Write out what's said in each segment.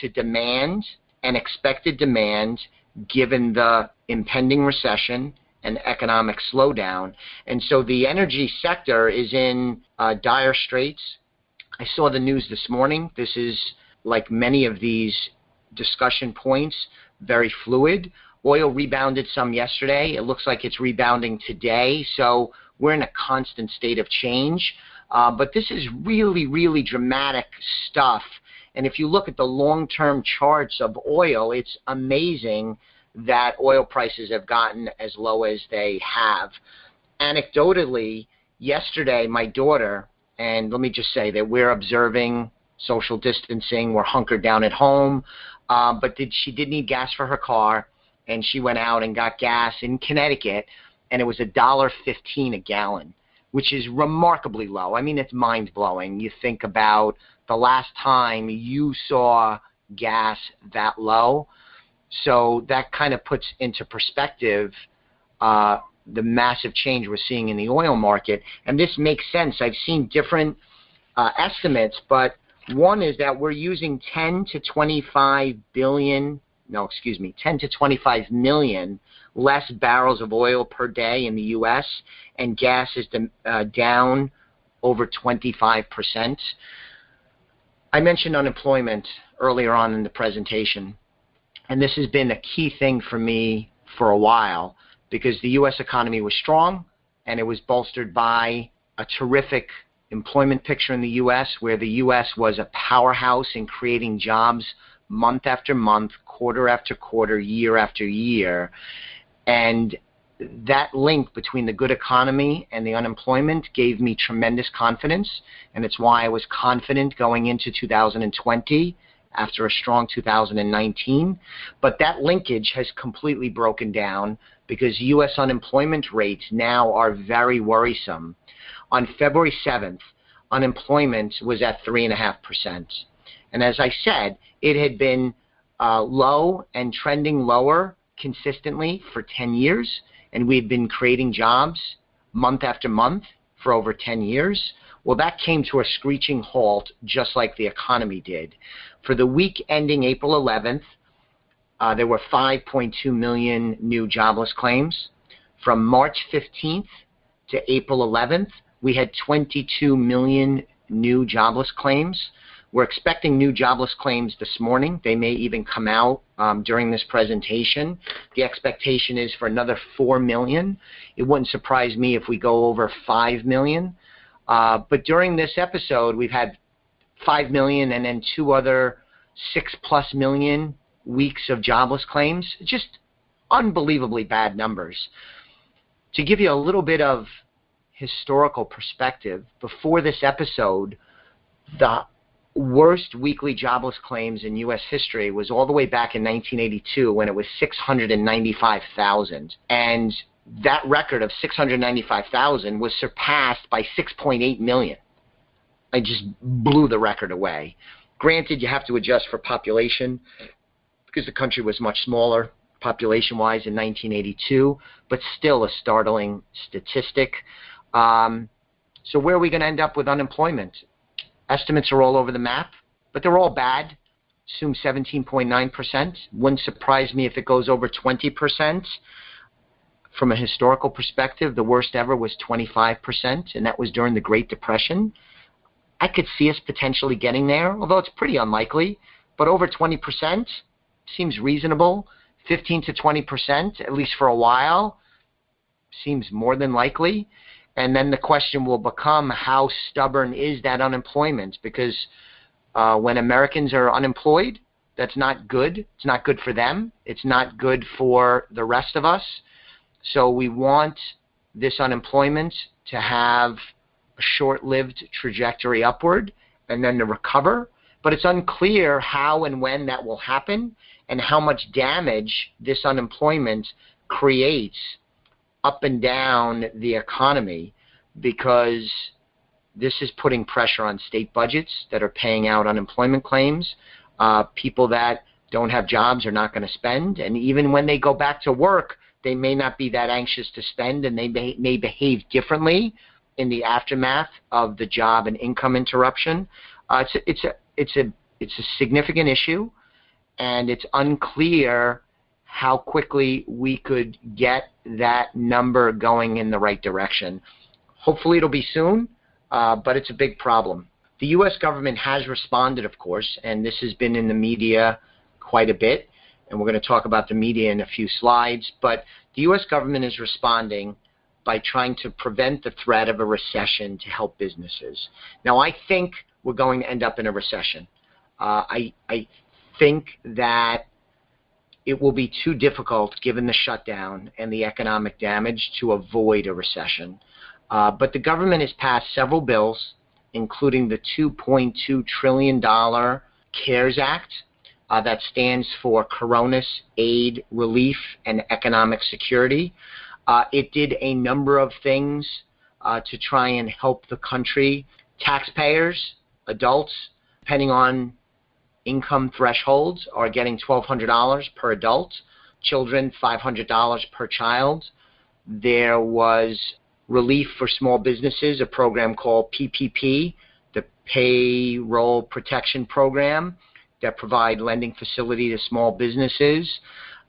to demand and expected demand given the impending recession and economic slowdown. And so the energy sector is in dire straits. I saw the news this morning. This is, like many of these discussion points, very fluid. Oil rebounded some yesterday. It looks like it's rebounding today. So we're in a constant state of change. But this is really, really dramatic stuff. And if you look at the long-term charts of oil, it's amazing that oil prices have gotten as low as they have. Anecdotally, yesterday, my daughter, and let me just say that we're observing social distancing, we're hunkered down at home, but she did need gas for her car, and she went out and got gas in Connecticut, and it was $1.15 a gallon, which is remarkably low. I mean, it's mind-blowing. You think about the last time you saw gas that low. So that kind of puts into perspective the massive change we're seeing in the oil market. And this makes sense. I've seen different estimates, but one is that we're using 10 to 25 million less barrels of oil per day in the U.S., and gas is down over 25%. I mentioned unemployment earlier on in the presentation, and this has been a key thing for me for a while because the U.S. economy was strong, and it was bolstered by a terrific employment picture in the U.S., where the U.S. was a powerhouse in creating jobs month after month, quarter after quarter, year after year. And that link between the good economy and the unemployment gave me tremendous confidence, and it's why I was confident going into 2020 after a strong 2019. But that linkage has completely broken down because U.S. unemployment rates now are very worrisome. On February 7th, unemployment was at 3.5%. And as I said, it had been low and trending lower consistently for 10 years, and we've been creating jobs month after month for over 10 years. Well, that came to a screeching halt just like the economy did. For the week ending April 11th, there were 5.2 million new jobless claims. From March 15th to April 11th, we had 22 million new jobless claims. We're expecting new jobless claims this morning. They may even come out during this presentation. The expectation is for another 4 million. It wouldn't surprise me if we go over 5 million. But during this episode, we've had 5 million and then two other 6+ million weeks of jobless claims. Just unbelievably bad numbers. To give you a little bit of historical perspective, before this episode, the worst weekly jobless claims in U.S. history was all the way back in 1982 when it was 695,000. And that record of 695,000 was surpassed by 6.8 million. I just blew the record away. Granted, you have to adjust for population because the country was much smaller population-wise in 1982, but still a startling statistic. So where are we going to end up with unemployment? Estimates are all over the map, but they're all bad. Assume 17.9%. Wouldn't surprise me if it goes over 20%. From a historical perspective, the worst ever was 25%, and that was during the Great Depression. I could see us potentially getting there, although it's pretty unlikely. But over 20% seems reasonable. 15 to 20%, at least for a while, seems more than likely. And then the question will become, how stubborn is that unemployment? Because when Americans are unemployed, that's not good. It's not good for them. It's not good for the rest of us. So we want this unemployment to have a short-lived trajectory upward and then to recover. But it's unclear how and when that will happen and how much damage this unemployment creates up and down the economy, because this is putting pressure on state budgets that are paying out unemployment claims. People that don't have jobs are not going to spend, and even when they go back to work, they may not be that anxious to spend, and they may behave differently in the aftermath of the job and income interruption. It's a significant issue. and it's unclear how quickly we could get that number going in the right direction. Hopefully it'll be soon, but it's a big problem. The U.S. government has responded, of course, and this has been in the media quite a bit, and we're going to talk about the media in a few slides, but the U.S. government is responding by trying to prevent the threat of a recession to help businesses. Now, I think we're going to end up in a recession. I think that it will be too difficult, given the shutdown and the economic damage, to avoid a recession. But the government has passed several bills, including the $2.2 trillion CARES Act, that stands for Coronavirus Aid, Relief, and Economic Security. It did a number of things to try and help the country. Taxpayers, adults, depending on income thresholds, are getting $1,200 per adult. Children, $500 per child. There was relief for small businesses, a program called PPP, the Payroll Protection Program, that provide lending facility to small businesses.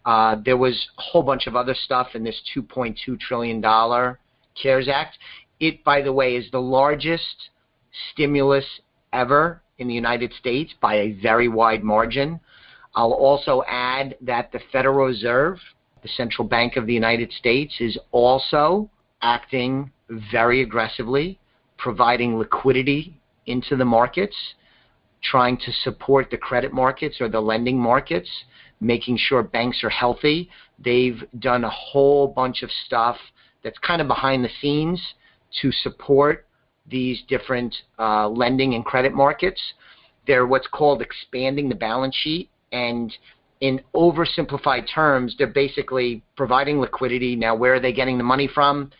There was a whole bunch of other stuff in this $2.2 trillion CARES Act. It, by the way, is the largest stimulus ever in the United States by a very wide margin. I'll also add that the Federal Reserve, the Central Bank of the United States, is also acting very aggressively, providing liquidity into the markets, trying to support the credit markets or the lending markets, making sure banks are healthy. They've done a whole bunch of stuff that's kind of behind the scenes to support these different lending and credit markets. They're what's called expanding the balance sheet, and in oversimplified terms, they're basically providing liquidity. Now, where are they getting the money from?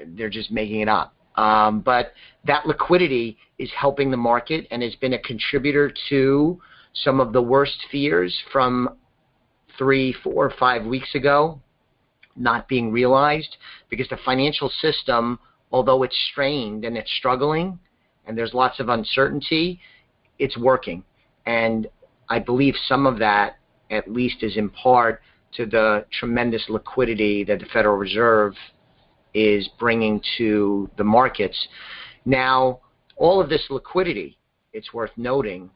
They're just making it up. But that liquidity is helping the market and has been a contributor to some of the worst fears from 3, 4, 5 weeks ago not being realized, because the financial system, although it's strained and it's struggling and there's lots of uncertainty, it's working. And I believe some of that, at least, is in part to the tremendous liquidity that the Federal Reserve is bringing to the markets. Now, all of this liquidity, it's worth noting,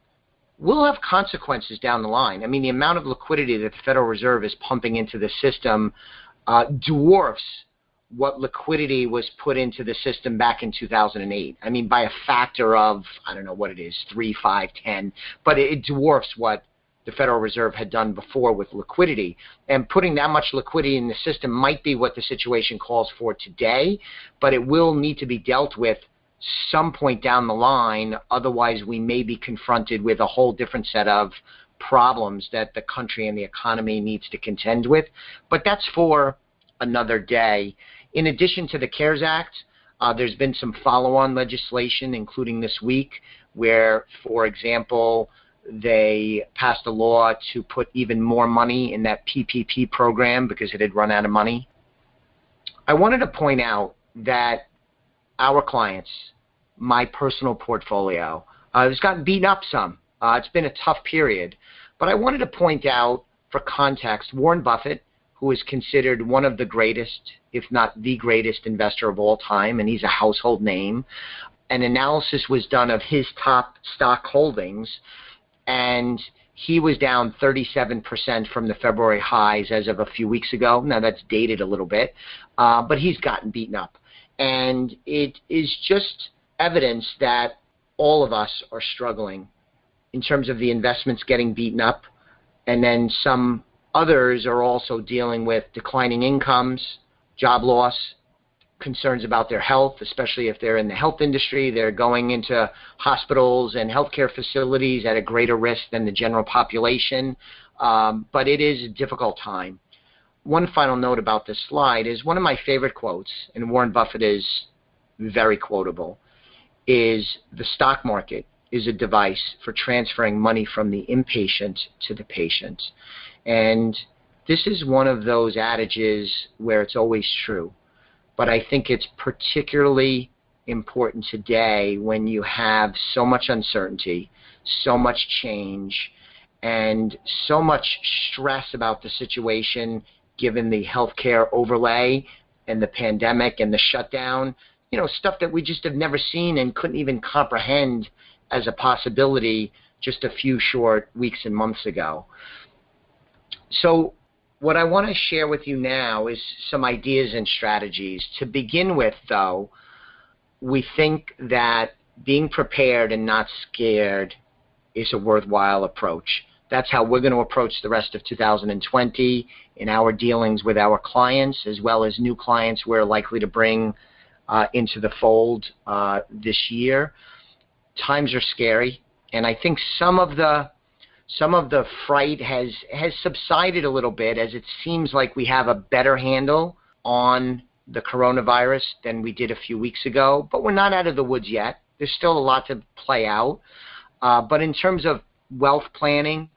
will have consequences down the line. I mean, the amount of liquidity that the Federal Reserve is pumping into the system dwarfs what liquidity was put into the system back in 2008. I mean, by a factor of, I don't know what it is, 3, 5, 10, but it dwarfs what the Federal Reserve had done before with liquidity. And putting that much liquidity in the system might be what the situation calls for today, but it will need to be dealt with some point down the line. Otherwise, we may be confronted with a whole different set of problems that the country and the economy needs to contend with. But that's for another day. In addition to the CARES Act, there's been some follow-on legislation, including this week, where, for example, they passed a law to put even more money in that PPP program because it had run out of money. I wanted to point out that our clients, my personal portfolio, has gotten beaten up some. It's been a tough period. But I wanted to point out, for context, Warren Buffett, who is considered one of the greatest, if not the greatest investor of all time, and he's a household name. An analysis was done of his top stock holdings, and he was down 37% from the February highs as of a few weeks ago. Now, that's dated a little bit, but he's gotten beaten up. And it is just evidence that all of us are struggling in terms of the investments getting beaten up, and then some others are also dealing with declining incomes, job loss, concerns about their health, especially if they're in the health industry. They're going into hospitals and healthcare facilities at a greater risk than the general population. But it is a difficult time. One final note about this slide is one of my favorite quotes, and Warren Buffett is very quotable, is the stock market is a device for transferring money from the impatient to the patient. And this is one of those adages where it's always true. But I think it's particularly important today when you have so much uncertainty, so much change, and so much stress about the situation given the healthcare overlay and the pandemic and the shutdown, stuff that we just have never seen and couldn't even comprehend as a possibility just a few short weeks and months ago. So what I want to share with you now is some ideas and strategies. To begin with, though, we think that being prepared and not scared is a worthwhile approach. That's how we're going to approach the rest of 2020 in our dealings with our clients, as well as new clients we're likely to bring into the fold this year. Times are scary, and I think some of the fright has subsided a little bit, as it seems like we have a better handle on the coronavirus than we did a few weeks ago, but we're not out of the woods yet. There's still a lot to play out. But in terms of wealth planning,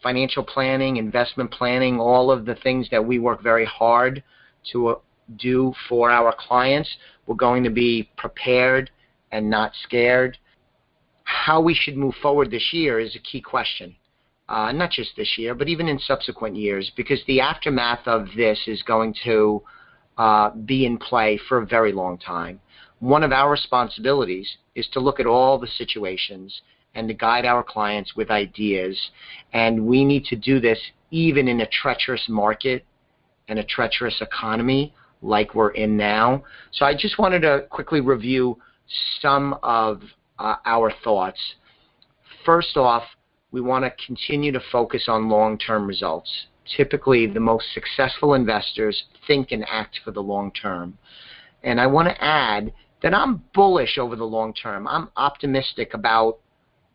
financial planning, investment planning, all of the things that we work very hard to do for our clients, we're going to be prepared and not scared. How we should move forward this year is a key question. Not just this year, but even in subsequent years, because the aftermath of this is going to be in play for a very long time. One of our responsibilities is to look at all the situations and to guide our clients with ideas, and we need to do this even in a treacherous market and a treacherous economy like we're in now. So I just wanted to quickly review some of our thoughts. First off, we want to continue to focus on long-term results. Typically, the most successful investors think and act for the long term. And I want to add that I'm bullish over the long term. I'm optimistic about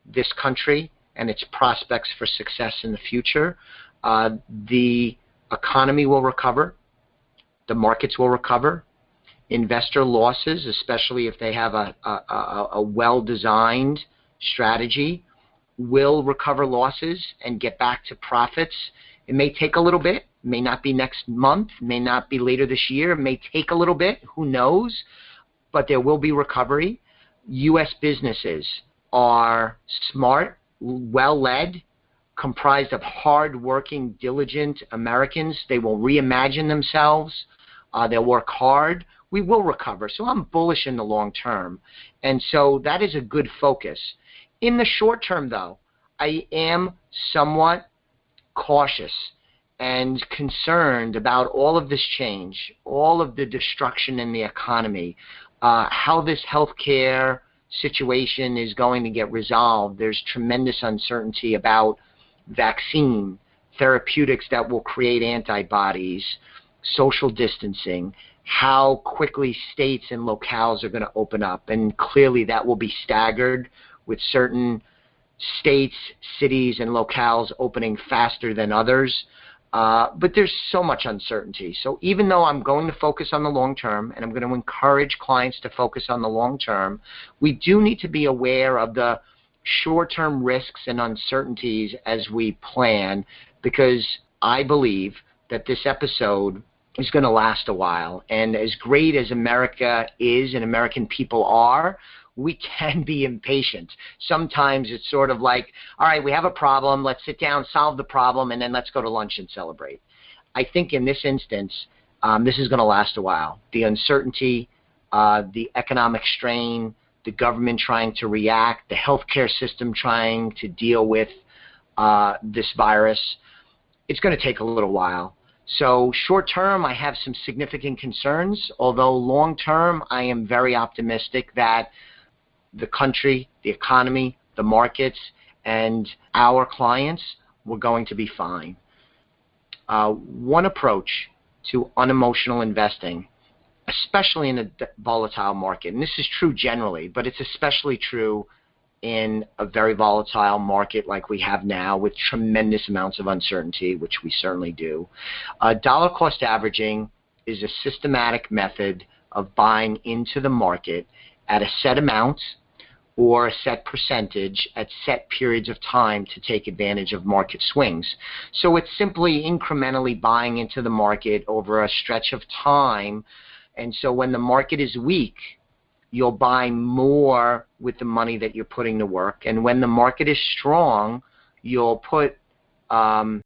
this country and its prospects for success in the future. The economy will recover. The markets will recover. Investor losses, especially if they have a well-designed strategy, will recover losses and get back to profits. It may take a little bit. It may not be next month. It may not be later this year. It may take a little bit. Who knows? But there will be recovery. U.S. businesses are smart, well-led, comprised of hard-working, diligent Americans. They will reimagine themselves. They'll work hard. We will recover. So I'm bullish in the long term. And so that is a good focus. In the short term, though, I am somewhat cautious and concerned about all of this change, all of the destruction in the economy, how this healthcare situation is going to get resolved. There's tremendous uncertainty about vaccine, therapeutics that will create antibodies, social distancing, how quickly states and locales are going to open up. And clearly that will be staggered, with certain states, cities, and locales opening faster than others. But there's so much uncertainty. So even though I'm going to focus on the long term, and I'm going to encourage clients to focus on the long term, we do need to be aware of the short-term risks and uncertainties as we plan, because I believe that this episode is going to last a while. And as great as America is and American people are, we can be impatient. Sometimes it's sort of like, all right, we have a problem, let's sit down, solve the problem, and then let's go to lunch and celebrate. I think in this instance, this is going to last a while. The uncertainty, the economic strain, the government trying to react, the healthcare system trying to deal with this virus, it's going to take a little while. So short term, I have some significant concerns, although long term, I am very optimistic that the country, the economy, the markets, and our clients were going to be fine. One approach to unemotional investing, especially in a volatile market, and this is true generally, but it's especially true in a very volatile market like we have now with tremendous amounts of uncertainty, which we certainly do. Dollar cost averaging is a systematic method of buying into the market at a set amount or a set percentage at set periods of time to take advantage of market swings. So it's simply incrementally buying into the market over a stretch of time. And so when the market is weak, you'll buy more with the money that you're putting to work. And when the market is strong, you'll put Um,